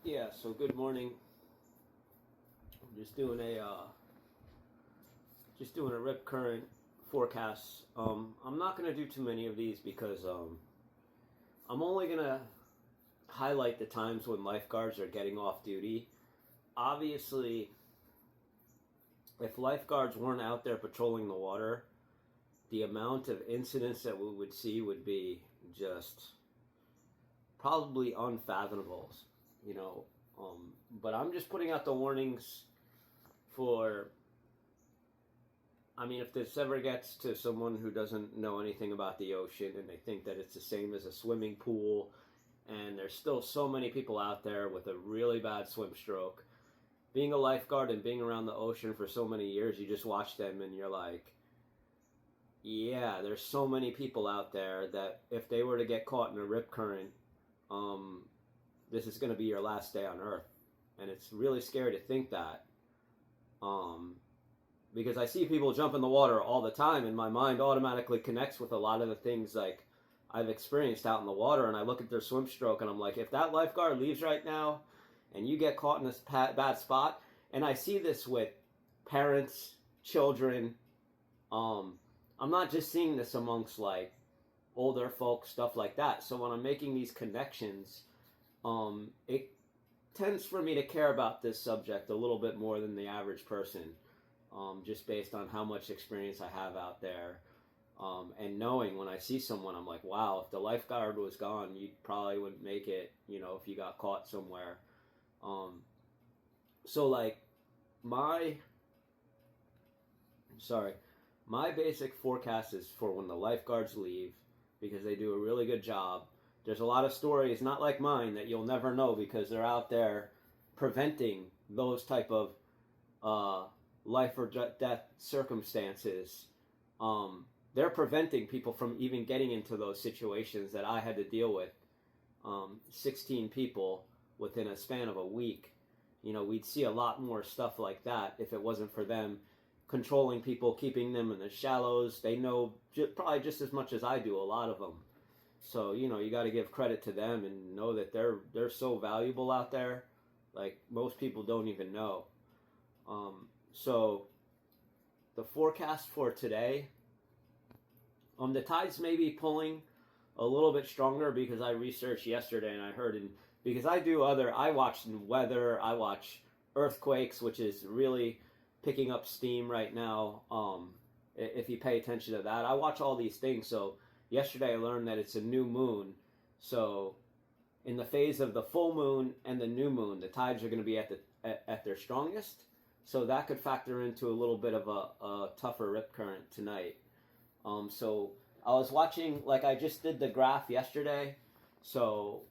Yeah, so good morning. I'm just doing a rip current forecast. I'm not gonna do too many of these because I'm only gonna highlight the times when lifeguards are getting off duty. Obviously, if lifeguards weren't out there patrolling the water, the amount of incidents that we would see would be just probably unfathomable. You know, but I'm just putting out the warnings for. I mean, if this ever gets to someone who doesn't know anything about the ocean and they think that it's the same as a swimming pool, and there's still so many people out there with a really bad swim stroke. Being a lifeguard and being around the ocean for so many years, you just watch them and you're like, yeah, there's so many people out there that if they were to get caught in a rip current, um, this is going to be your last day on Earth. And it's really scary to think that. Um, because I see people jump in the water all the time, and my mind automatically connects with a lot of the things like I've experienced out in the water. And I look at their swim stroke, and I'm like, if that lifeguard leaves right now, and you get caught in this bad spot, and I see this with parents, children. I'm not just seeing this amongst like older folks, stuff like that. So when I'm making these connections, it tends for me to care about this subject a little bit more than the average person, just based on how much experience I have out there. And knowing when I see someone, I'm like, wow, if the lifeguard was gone, you probably wouldn't make it, if you got caught somewhere. Um, so, like, my, sorry, my basic forecast is for when the lifeguards leave because they do a really good job. There's a lot of stories, not like mine, that you'll never know because they're out there preventing those type of uh, life or death circumstances. They're preventing people from even getting into those situations that I had to deal with. 16 people within a span of a week. We'd see a lot more stuff like that if it wasn't for them controlling people, keeping them in the shallows. They know probably just as much as I do, a lot of them. So you got to give credit to them and know that they're so valuable out there. Like most people don't even know. So the forecast for today, the tides may be pulling a little bit stronger because I researched yesterday and I heard, and because I watch weather, I watch earthquakes, which is really picking up steam right now. If you pay attention to that, I watch all these things. So yesterday I learned that it's a new moon. So in the phase of the full moon and the new moon, the tides are going to be at their strongest. So that could factor into a little bit of a tougher rip current tonight. So I was watching, like I just did the graph yesterday. So,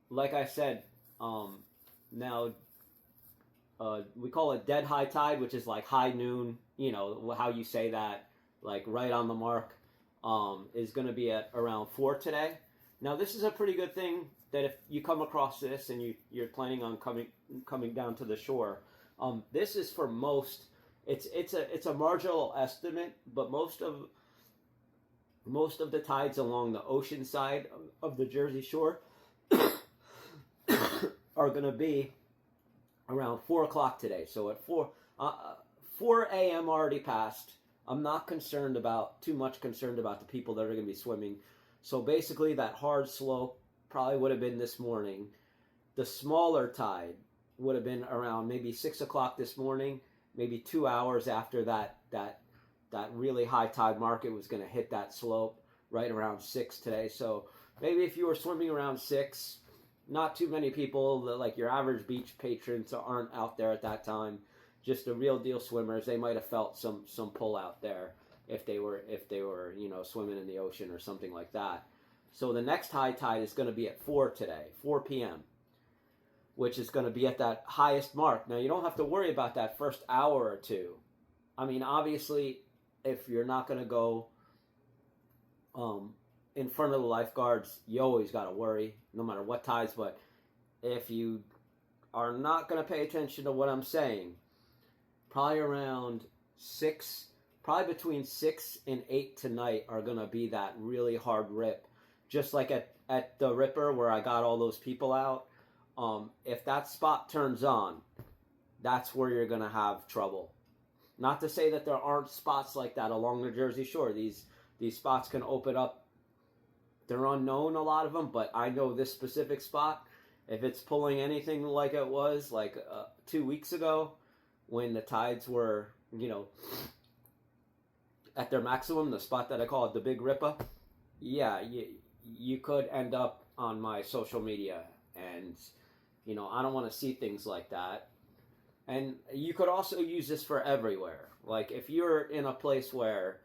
like I said, now we call it dead high tide, which is like high noon. How you say that, like right on the mark, is going to be at around 4 today. Now, this is a pretty good thing that if you come across this and you're planning on coming down to the shore, this is for most. It's a marginal estimate, but most of the tides along the ocean side of the Jersey Shore are going to be around 4 o'clock today. So at 4 a.m. already passed. I'm not too much concerned about the people that are going to be swimming. So basically that hard slope probably would have been this morning. The smaller tide would have been around maybe 6 o'clock this morning, maybe 2 hours after that really high tide mark. It was going to hit that slope right around 6 today. So maybe if you were swimming around 6, not too many people, like your average beach patrons aren't out there at that time. Just the real deal swimmers, they might have felt some pull out there if they were swimming in the ocean or something like that. So the next high tide is going to be at 4 today, 4 p.m., which is going to be at that highest mark. Now you don't have to worry about that first hour or two. I mean, obviously, if you're not going to go in front of the lifeguards, you always got to worry, no matter what tides. But if you are not going to pay attention to what I'm saying, probably around 6, probably between 6 and 8 tonight are going to be that really hard rip. Just like at the Ripper where I got all those people out, If that spot turns on, that's where you're going to have trouble. Not to say that there aren't spots like that along the Jersey Shore. These spots can open up. They're unknown, a lot of them, but I know this specific spot, if it's pulling anything like it was like 2 weeks ago when the tides were, at their maximum, the spot that I call it the Big Rippa, yeah, you could end up on my social media. And, I don't want to see things like that. And you could also use this for everywhere. Like if you're in a place where,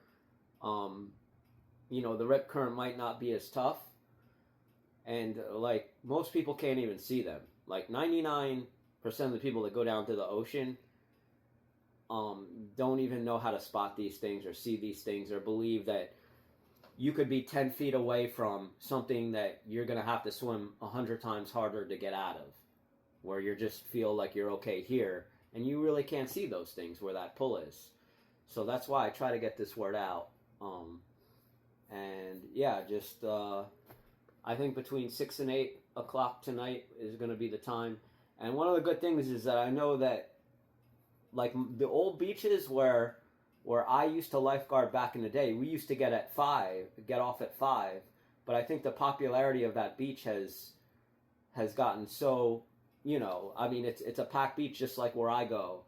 the rip current might not be as tough, and like most people can't even see them. Like 99% of the people that go down to the ocean don't even know how to spot these things or see these things or believe that you could be 10 feet away from something that you're going to have to swim 100 times harder to get out of, where you just feel like you're okay here, and you really can't see those things where that pull is. So that's why I try to get this word out. And yeah, just I think between 6 and 8 o'clock tonight is going to be the time. And one of the good things is that I know that, like the old beaches where I used to lifeguard back in the day, we used to get off at 5. But I think the popularity of that beach has gotten so, it's a packed beach just like where I go.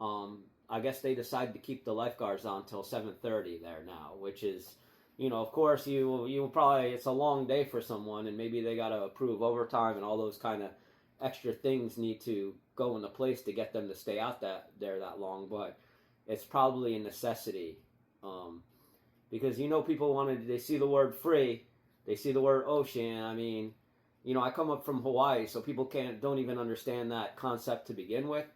I guess they decided to keep the lifeguards on till 7:30 there now, which is, of course you probably, it's a long day for someone, and maybe they got to approve overtime and all those kind of extra things need to go into place to get them to stay out there that long. But it's probably a necessity, because people they see the word free, they see the word ocean. I mean, I come up from Hawaii, so people don't even understand that concept to begin with.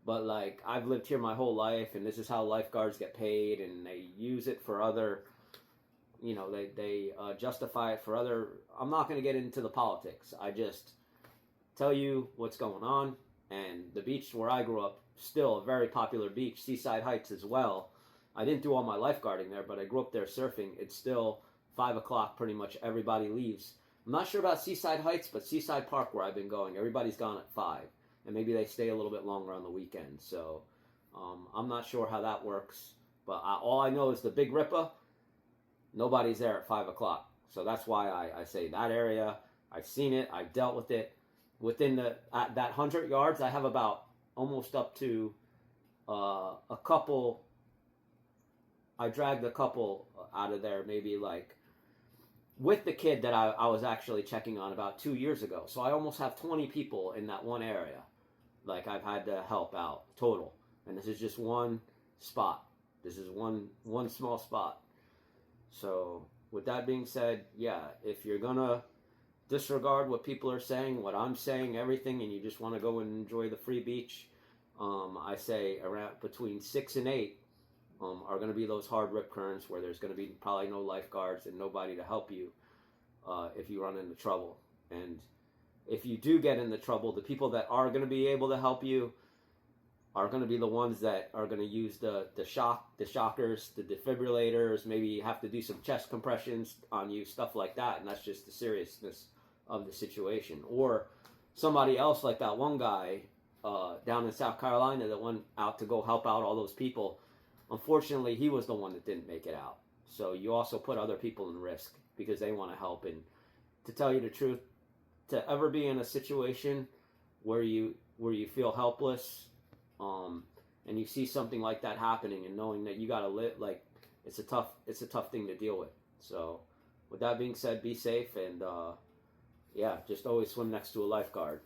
But like, I've lived here my whole life, and this is how lifeguards get paid, and they use it for other, they justify it for other. I'm not going to get into the politics. I just tell you what's going on. And the beach where I grew up, still a very popular beach, Seaside Heights as well. I didn't do all my lifeguarding there, but I grew up there surfing. It's still 5 o'clock, pretty much everybody leaves. I'm not sure about Seaside Heights, but Seaside Park, where I've been going, everybody's gone at 5. And maybe they stay a little bit longer on the weekend. So I'm not sure how that works. But all I know is the Big Rippa, nobody's there at 5 o'clock. So that's why I say that area. I've seen it. I've dealt with it. Within that 100 yards, I have about almost up to a couple. I dragged a couple out of there, maybe like with the kid that I was actually checking on about 2 years ago. So I almost have 20 people in that one area. Like I've had to help out total. And this is just one spot. This is one small spot. So with that being said, yeah, if you're going to disregard what people are saying, what I'm saying, everything, and you just want to go and enjoy the free beach, I say around between 6 and 8 are going to be those hard rip currents where there's going to be probably no lifeguards and nobody to help you if you run into trouble. And if you do get into trouble, the people that are going to be able to help you are going to be the ones that are going to use the shockers, the defibrillators, maybe you have to do some chest compressions on you, stuff like that, and that's just the seriousness of the situation. Or somebody else like that one guy down in South Carolina that went out to go help out all those people. Unfortunately, he was the one that didn't make it out. So you also put other people in risk because they want to help. And to tell you the truth, to ever be in a situation where you feel helpless, and you see something like that happening, and knowing that you got to live, like it's a tough thing to deal with. So with that being said, be safe, and yeah, just always swim next to a lifeguard.